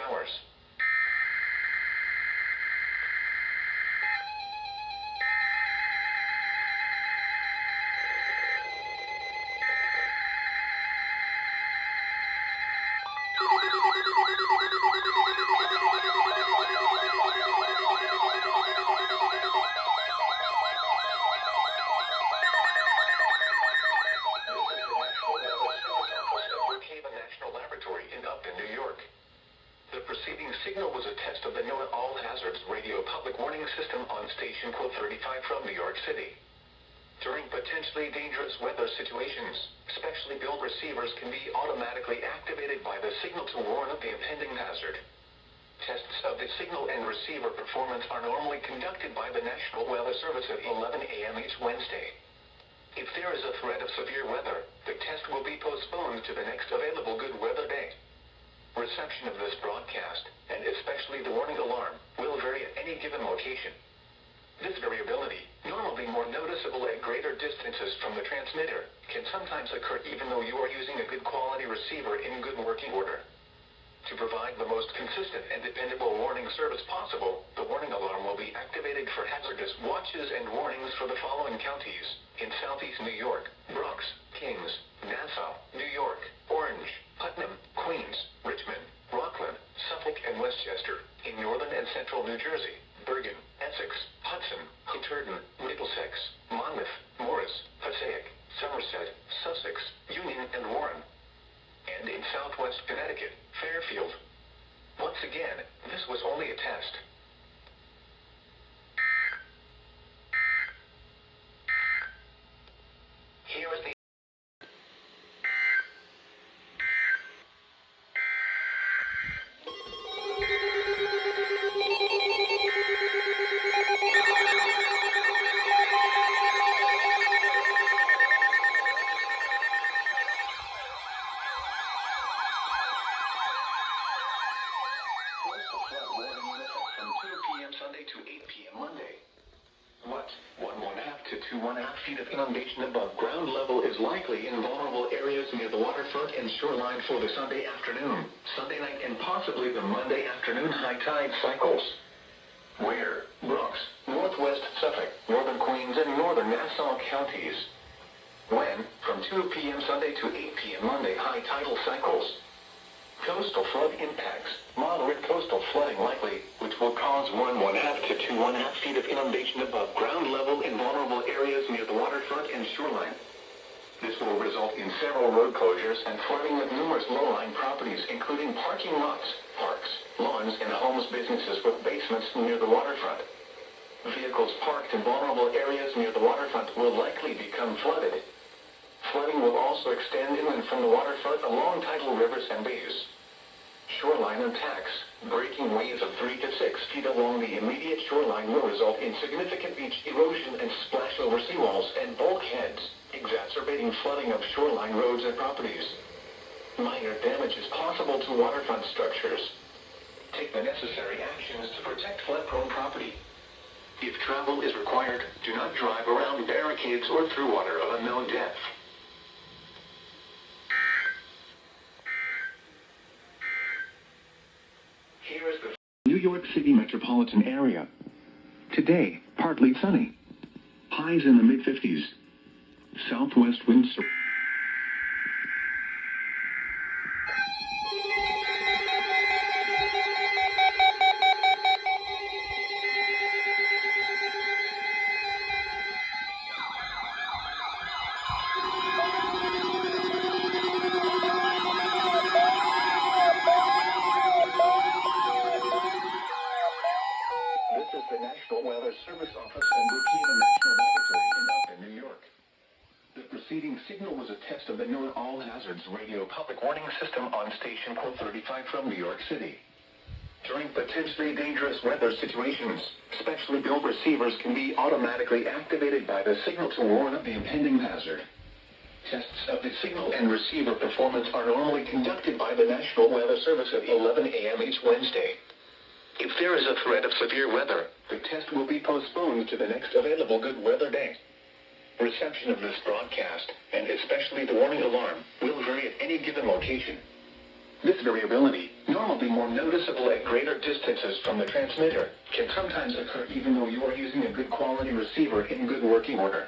showers. The preceding signal was a test of the NOAA All Hazards Radio Public Warning System on station code 35 from New York City. During potentially dangerous weather situations, specially built receivers can be automatically activated by the signal to warn of the impending hazard. Tests of the signal and receiver performance are normally conducted by the National Weather Service at 11 a.m. each Wednesday. If there is a threat of severe weather, the test will be postponed to the next available good weather day. Reception of this broadcast, and especially the warning alarm, will vary at any given location. This variability, normally more noticeable at greater distances from the transmitter, can sometimes occur even though you are using a good quality receiver in good working order. To provide the most consistent and dependable warning service possible, the warning alarm will be activated for hazardous watches and warnings for the following counties: in Southeast New York, Bronx, Kings, Nassau, New York, Orange, Putnam, Queens, Richmond, Rockland, Suffolk, and Westchester; in Northern and Central New Jersey, Bergen, Essex, Hudson, Hunterdon, Middlesex, Monmouth, Morris, Passaic, Somerset, Sussex, Union, and Warren; and in Southwest Connecticut, Fairfield. Once again, this was only a test. Here is the Sunday to 8 p.m. Monday. What? 1.5 to 2.5 feet of inundation above ground level is likely in vulnerable areas near the waterfront and shoreline for the Sunday afternoon, Sunday night, and possibly the Monday afternoon high tide cycles. Where? Bronx, Northwest Suffolk, Northern Queens, and Northern Nassau counties. When? From 2 p.m. Sunday to 8 p.m. Monday high tidal cycles. Coastal flood impacts. Moderate coastal flooding likely, which will cause 1.5 to 2.5 feet of inundation above ground level in vulnerable areas near the waterfront and shoreline. This will result in several road closures and flooding of numerous low-lying properties, including parking lots, parks, lawns, and homes, businesses with basements near the waterfront. Vehicles parked in vulnerable areas near the waterfront will likely become flooded. Flooding will also extend inland from the waterfront along tidal rivers and bays. Shoreline attacks. Breaking waves of 3 to 6 feet along the immediate shoreline will result in significant beach erosion and splash over seawalls and bulkheads, exacerbating flooding of shoreline roads and properties. Minor damage is possible to waterfront structures. Take the necessary actions to protect flood-prone property. If travel is required, do not drive around barricades or through water of unknown depth. Here is the New York City metropolitan area. Today, partly sunny. Highs in the mid-50s. Southwest winds. This is the National Weather Service Office and Brookhaven National Laboratory in Upton, New York. The preceding signal was a test of the NOAA All Hazards Radio Public Warning System on station code 35 from New York City. During potentially dangerous weather situations, specially built receivers can be automatically activated by the signal to warn of the impending hazard. Tests of the signal and receiver performance are normally conducted by the National Weather Service at 11 a.m. each Wednesday. If there is a threat of severe weather, the test will be postponed to the next available good weather day. Reception of this broadcast, and especially the warning alarm, will vary at any given location. This variability, normally more noticeable at greater distances from the transmitter, can sometimes occur even though you are using a good quality receiver in good working order.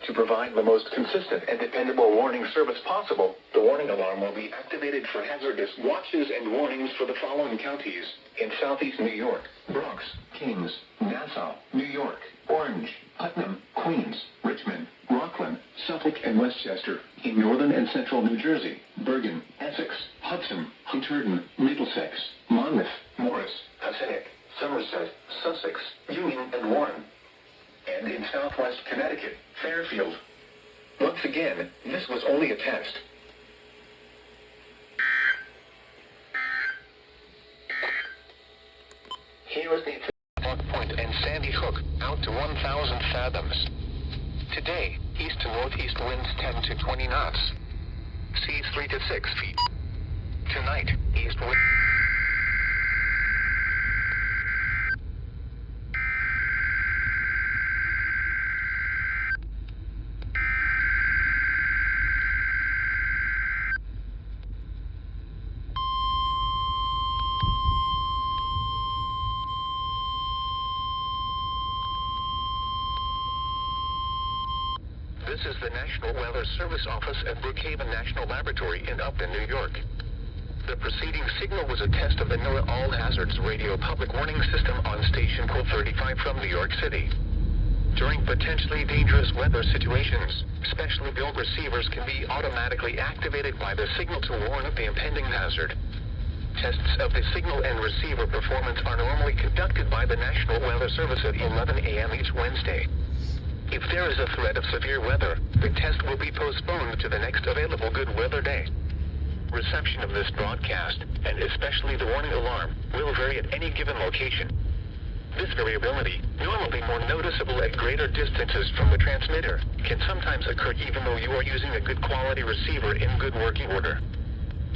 To provide the most consistent and dependable warning service possible, the warning alarm will be activated for hazardous watches and warnings for the following counties: in southeast New York, Bronx, Kings, Nassau, New York, Orange, Putnam, Queens, Richmond, Rockland, Suffolk, and Westchester; in northern and central New Jersey, Bergen, Essex, Hudson, Hunterdon, Middlesex, Monmouth, Morris, Passaic, Somerset, Sussex, Union, and Warren; and in southwest Connecticut, Fairfield. Once again, this was only a test. Here is the Rock Point and Sandy Hook, out to 1,000 fathoms. Today, east to northeast winds 10 to 20 knots. Seas 3 to 6 feet. Tonight, east wind. This is the National Weather Service office at Brookhaven National Laboratory in Upton, New York. The preceding signal was a test of the NOAA All Hazards Radio Public Warning System on station code 35 from New York City. During potentially dangerous weather situations, specially built receivers can be automatically activated by the signal to warn of the impending hazard. Tests of the signal and receiver performance are normally conducted by the National Weather Service at 11 a.m. each Wednesday. If there is a threat of severe weather, the test will be postponed to the next available good weather day. Reception of this broadcast, and especially the warning alarm, will vary at any given location. This variability, normally more noticeable at greater distances from the transmitter, can sometimes occur even though you are using a good quality receiver in good working order.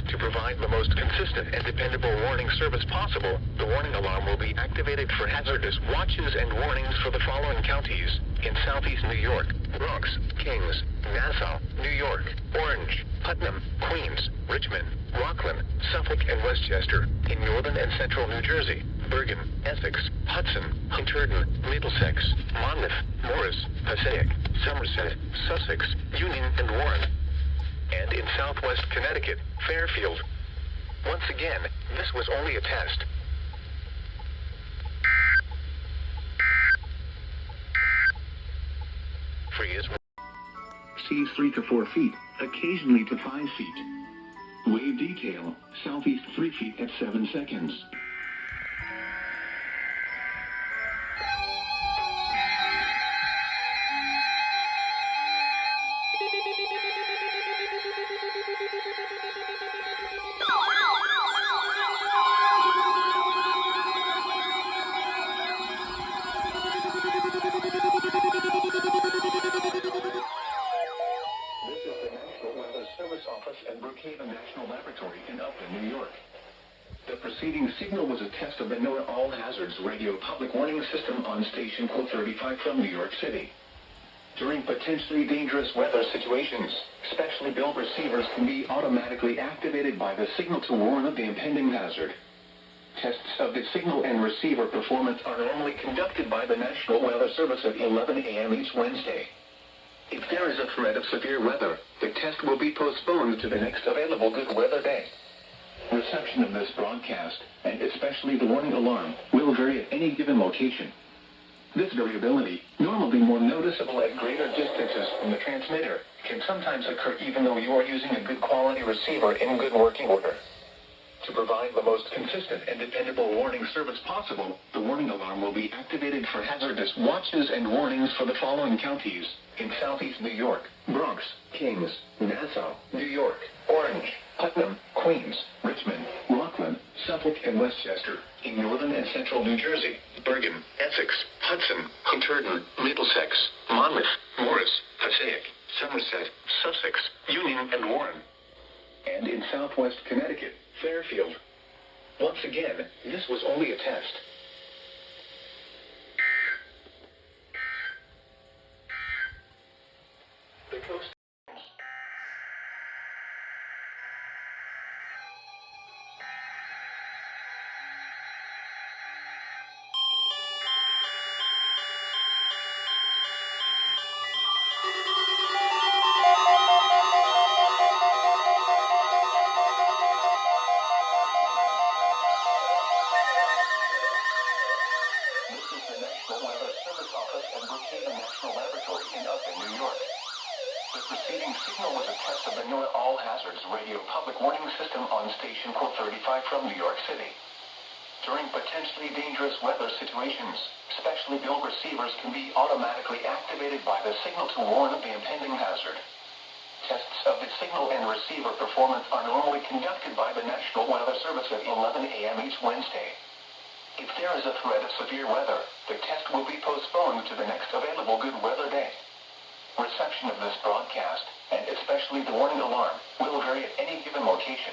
To provide the most consistent and dependable warning service possible, the warning alarm will be activated for hazardous watches and warnings for the following counties: in southeast New York, Bronx, Kings, Nassau, New York, Orange, Putnam, Queens, Richmond, Rockland, Suffolk, and Westchester; in northern and central New Jersey, Bergen, Essex, Hudson, Hunterdon, Middlesex, Monmouth, Morris, Passaic, Somerset, Sussex, Union, and Warren; and in southwest Connecticut, Fairfield. Once again, this was only a test. Freeze. Seas 3 to 4 feet, occasionally to 5 feet. Wave detail, southeast 3 feet at 7 seconds. At Brookhaven National Laboratory in Upton, New York. The preceding signal was a test of the NOAA All Hazards Radio Public Warning System on station code 35 from New York City. During potentially dangerous weather situations, specially built receivers can be automatically activated by the signal to warn of the impending hazard. Tests of the signal and receiver performance are normally conducted by the National Weather Service at 11 a.m. each Wednesday. If there is a threat of severe weather, the test will be postponed to the next available good weather day. Reception of this broadcast, and especially the warning alarm, will vary at any given location. This variability, normally more noticeable at greater distances from the transmitter, can sometimes occur even though you are using a good quality receiver in good working order. To provide the most consistent and dependable warning service possible, the warning alarm will be activated for hazardous watches and warnings for the following counties: in southeast New York, Bronx, Kings, Nassau, New York, Orange, Putnam, Queens, Richmond, Rockland, Suffolk, and Westchester; in northern and central New Jersey, Bergen, Essex, Hudson, Hunterdon, Middlesex, Monmouth, Morris, Passaic, Somerset, Sussex, Union, and Warren; and in southwest Connecticut, Fairfield. Once again, this was only a test. The coast. Brookhaven National Laboratory in Upton, New York. The preceding signal was a test of the NOAA All Hazards Radio Public Warning System on station code 35 from New York City. During potentially dangerous weather situations, specially built receivers can be automatically activated by the signal to warn of the impending hazard. Tests of the signal and receiver performance are normally conducted by the National Weather Service at 11 a.m. each Wednesday. If there is a threat of severe weather, the test will be postponed to the next available good weather day. Reception of this broadcast, and especially the warning alarm, will vary at any given location.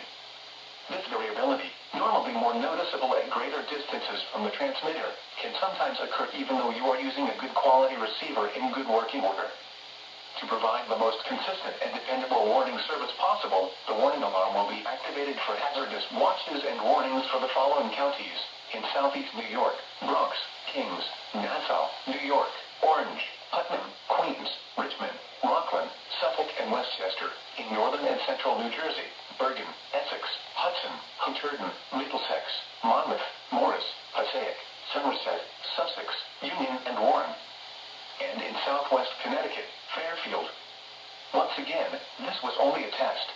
This variability, normally more noticeable at greater distances from the transmitter, can sometimes occur even though you are using a good quality receiver in good working order. To provide the most consistent and dependable warning service possible, the warning alarm will be activated for hazardous watches and warnings for the following counties: in Southeast New York, Bronx, Kings, Nassau, New York, Orange, Putnam, Queens, Richmond, Rockland, Suffolk, and Westchester; in Northern and Central New Jersey, Bergen, Essex, Hudson, Hunterdon, Middlesex, Monmouth, Morris, Passaic, Somerset, Sussex, Union, and Warren; and in Southwest Connecticut, Fairfield. Once again, this was only a test.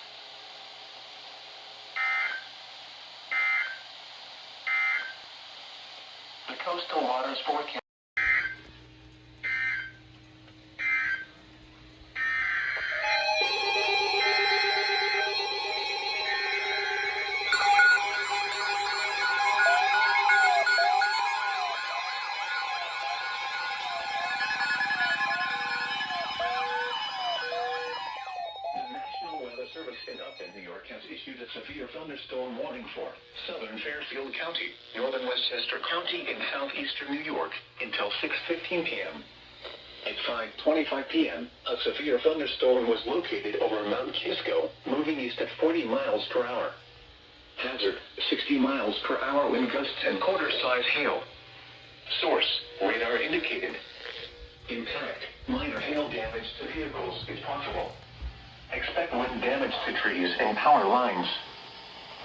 The coastal waters forecast. Service in Upton, New York has issued a severe thunderstorm warning for southern Fairfield County, northern Westchester County, and southeastern New York until 6:15 p.m. At 5:25 p.m., a severe thunderstorm was located over Mount Kisco, moving east at 40 miles per hour. Hazard: 60 miles per hour wind gusts and quarter-size hail. Source: radar indicated. Impact: minor hail damage to vehicles is possible. Expect wind damage to trees and power lines.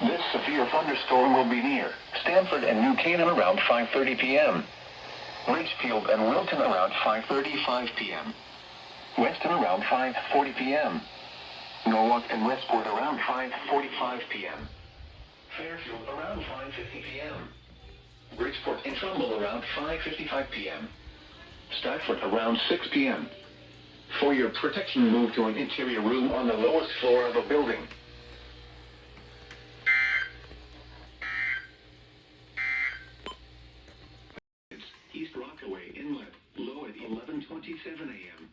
This severe thunderstorm will be near Stamford and New Canaan around 5:30 p.m. Ridgefield and Wilton around 5:35 p.m. Weston around 5:40 p.m. Norwalk and Westport around 5:45 p.m. Fairfield around 5:50 p.m. Bridgeport and Trumbull around 5:55 p.m. Stratford around 6 p.m. For your protection, move to an interior room on the lowest floor of a building. East Rockaway Inlet, low at 11:27 a.m.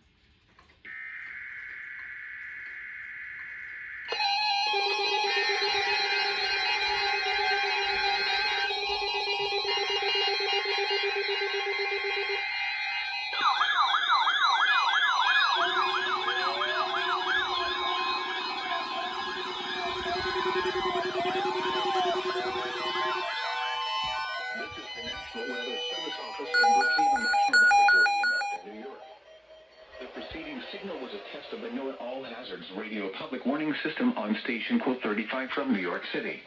Signal was a test of the NOAA All Hazards Radio Public Warning System on station code 35 from New York City.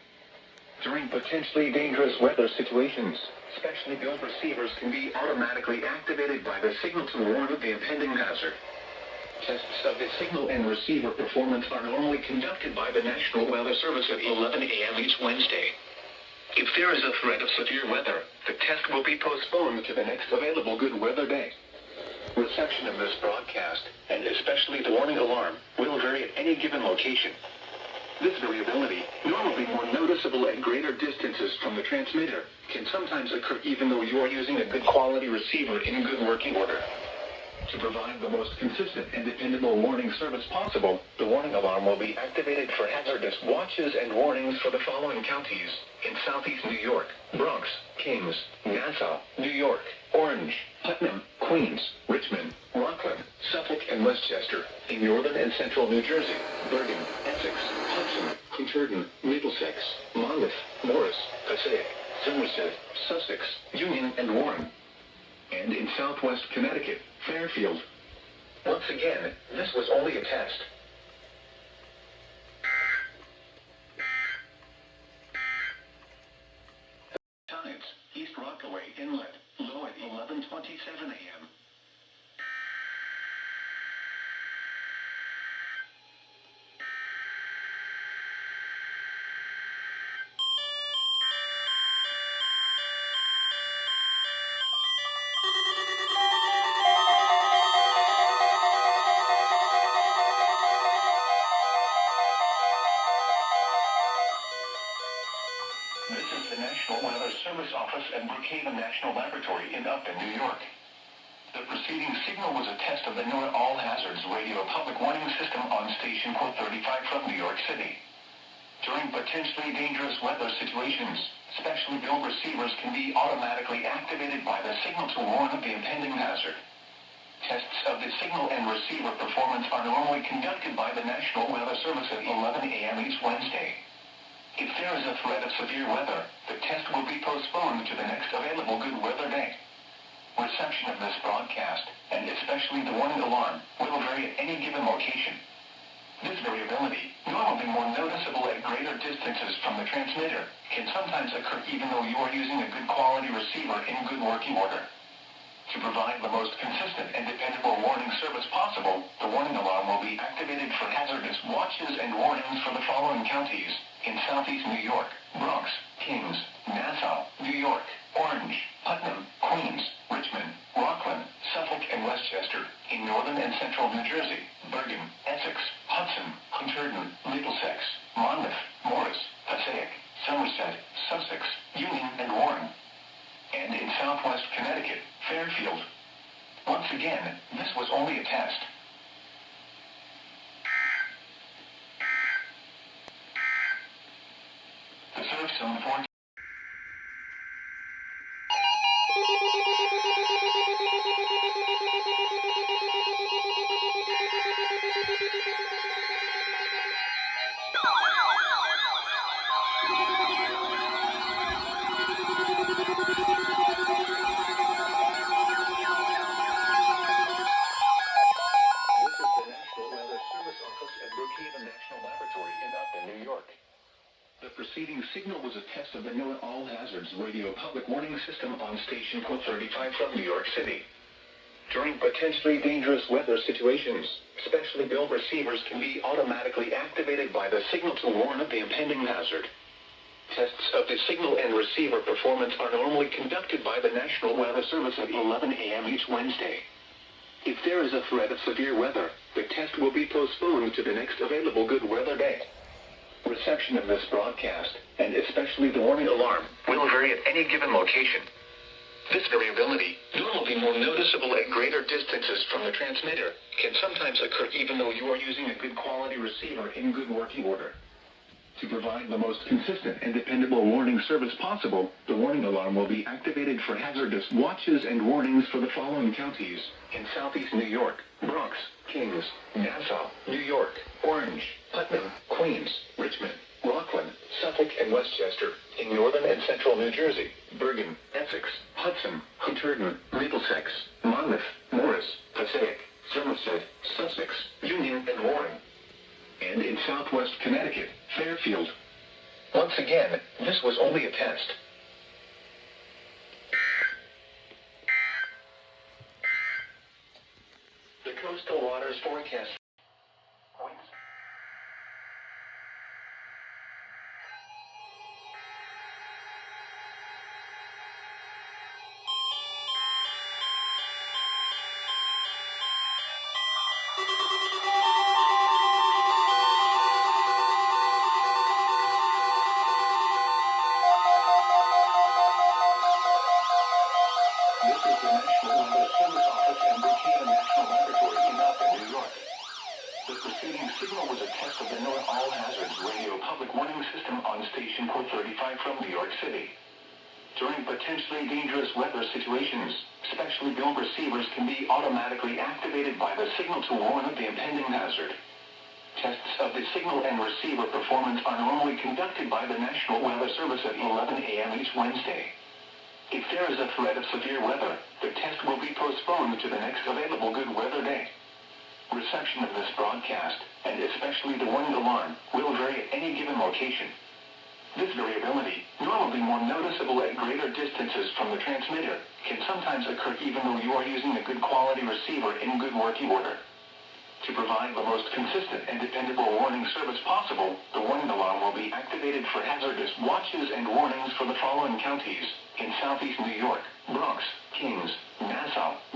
During potentially dangerous weather situations, specially built receivers can be automatically activated by the signal to warn of the impending hazard. Tests of the signal and receiver performance are normally conducted by the National Weather Service at 11 a.m. each Wednesday. If there is a threat of severe weather, the test will be postponed to the next available good weather day. Reception of this broadcast, and especially the warning alarm, will vary at any given location. This variability, normally more noticeable at greater distances from the transmitter, can sometimes occur even though you are using a good quality receiver in good working order. To provide the most consistent and dependable warning service possible, the warning alarm will be activated for hazardous watches and warnings for the following counties: in Southeast New York, Bronx, Kings, Nassau, New York, Orange, Putnam, Queens, Richmond, Rockland, Suffolk, and Westchester; in Northern and Central New Jersey, Bergen, Essex, Hudson, Hunterdon, Middlesex, Monmouth, Morris, Passaic, Somerset, Sussex, Union, and Warren; and in Southwest Connecticut, Fairfield. Once again, this was only a test. Times: East Rockaway Inlet, low at 11:27 a.m. This is the National Weather Service Office at Brookhaven National Laboratory in Upton, New York. The preceding signal was a test of the NOAA All Hazards Radio Public Warning System on station code 35 from New York City. During potentially dangerous weather situations, specially billed receivers can be automatically activated by the signal to warn of the impending hazard. Tests of the signal and receiver performance are normally conducted by the National Weather Service at 11 a.m. each Wednesday. If there is a threat of severe weather, the test will be postponed to the next available good weather day. Reception of this broadcast, and especially the warning alarm, will vary at any given location. This variability, normally more noticeable at greater distances from the transmitter, can sometimes occur even though you are using a good quality receiver in good working order. To provide the most consistent and dependable warning service possible, the warning alarm will be activated for hazardous watches and warnings for the following counties: in Southeast New York, Bronx, Kings, Nassau, New York, Orange, Putnam, Queens, Richmond, Rockland, Suffolk, and Westchester; in Northern and Central New Jersey, Bergen, Essex, Hudson, Hunterdon, Middlesex, Monmouth, Morris, Passaic, Somerset, Sussex, Union, and Warren; and in Southwest Connecticut, Fairfield. Once again, this was only a test. The surf zone for The preceding signal was a test of the NOAA All Hazards Radio Public Warning System on station code 35 from New York City. During potentially dangerous weather situations, specially billed receivers can be automatically activated by the signal to warn of the impending hazard. Tests of the signal and receiver performance are normally conducted by the National Weather Service at 11 a.m. each Wednesday. If there is a threat of severe weather, the test will be postponed to the next available good weather day. Reception of this broadcast, and especially the warning alarm, will vary at any given location. This variability, normally more noticeable at greater distances from the transmitter, can sometimes occur even though you are using a good quality receiver in good working order. To provide the most consistent and dependable warning service possible, the warning alarm will be activated for hazardous watches and warnings for the following counties: in Southeast New York, Bronx, Kings, Nassau, New York, Orange, Putnam, Queens, Richmond, Rockland, Suffolk, and Westchester; in Northern and Central New Jersey, Bergen, Essex, Hudson, Hunterdon, Middlesex, Monmouth, Morris, Passaic, Somerset, Sussex, Union, and Warren; and in Southwest Connecticut, Fairfield. Once again, this was only a test. The coastal waters forecast. This is the National Weather Service Office at Brookhaven National Laboratory in Upton, New York. The preceding signal was a test of the NOAA All Hazards Radio Public Warning System on station code 35 from New York City. During potentially dangerous weather situations, specially billed receivers can be automatically activated by the signal to warn of the impending hazard. Tests of the signal and receiver performance are normally conducted by the National Weather Service at 11 a.m. each Wednesday. If there is a threat of severe weather, the test will be postponed to the next available good weather day. Reception of this broadcast, and especially the warning alarm, will vary at any given location. This variability, normally more noticeable at greater distances from the transmitter, can sometimes occur even though you are using a good quality receiver in good working order. To provide the most consistent and dependable warning service possible, the warning alarm will be activated for hazardous watches and warnings for the following counties: in Southeast New York, Bronx, Kings, Nassau,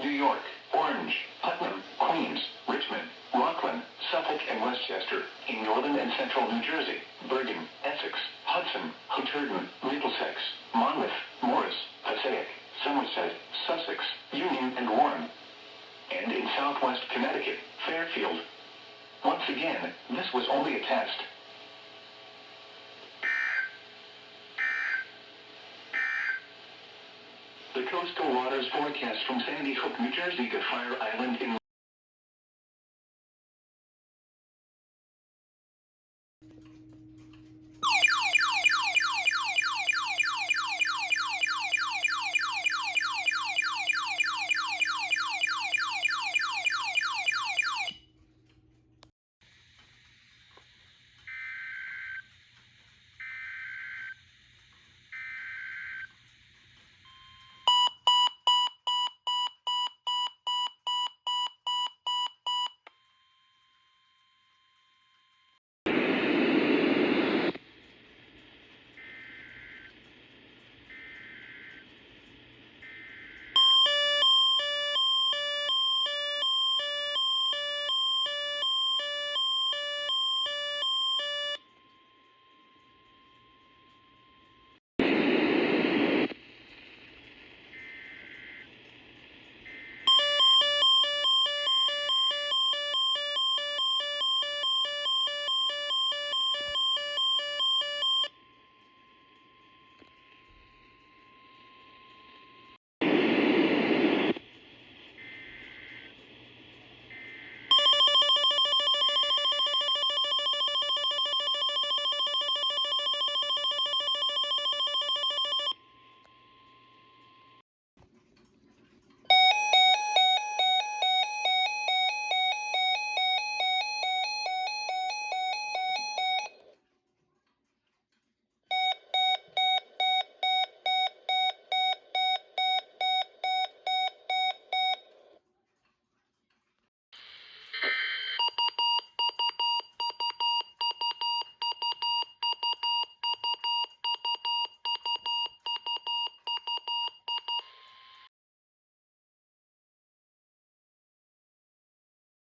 New York, Orange, Putnam, Queens, Richmond, Rockland, Suffolk, and Westchester. In northern and central New Jersey, Bergen, Essex, Hudson, Hunterdon, Middlesex, Monmouth, Morris, Passaic, Somerset, Sussex, Union, and Warren. And in southwest Connecticut, Fairfield. Once again, this was only a test. The coastal waters forecast from Sandy Hook, New Jersey to Fire Island in